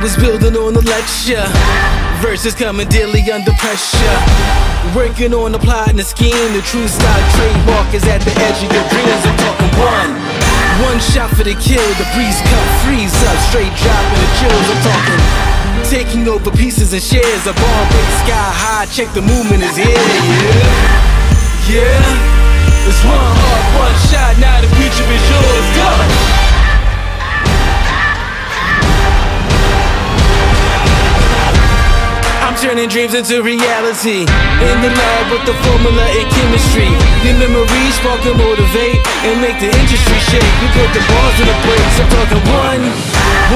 was building on a lecture, verses coming daily under pressure. Working on the plot and the scheme, the true style trademark is at the edge of your dreams. I'm talking one shot for the kill, the breeze cut, freeze up, straight dropping the chills. I'm talking taking over pieces and shares, a ball break sky high, check the movement is here. Yeah, it's one heart, one shot, now the future is yours. Go! Turning dreams into reality in the lab with the formula and chemistry. Your memories spark and motivate and make the industry shake. We put the balls in the brakes. I'm talking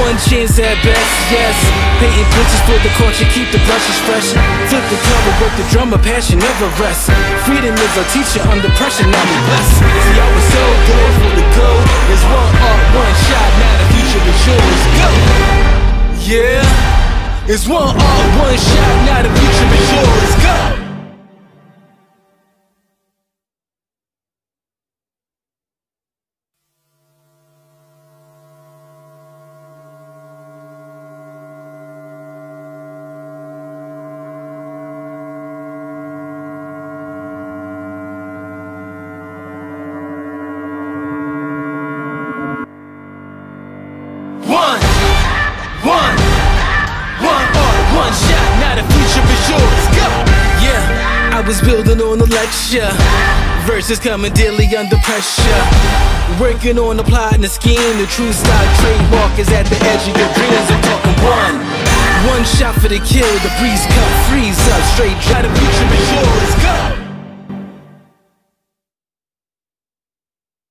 one chance at best, yes. Painting pictures for the culture, keep the brushes fresh. Flip the cover, work the drummer, passion never rests. Freedom is our teacher under pressure, now we blessed. See, I was so good for the go. There's one art, one shot, now the future is yours. Go! Yeah. It's one art, one shot, now the future is yours. Go! I was building on a lecture, verses coming daily under pressure. Working on the plot and the scheme, the true style trademark is at the edge of your dreams. I'm talking one shot for the kill, the breeze cut, freeze up, straight try the future is yours. Go!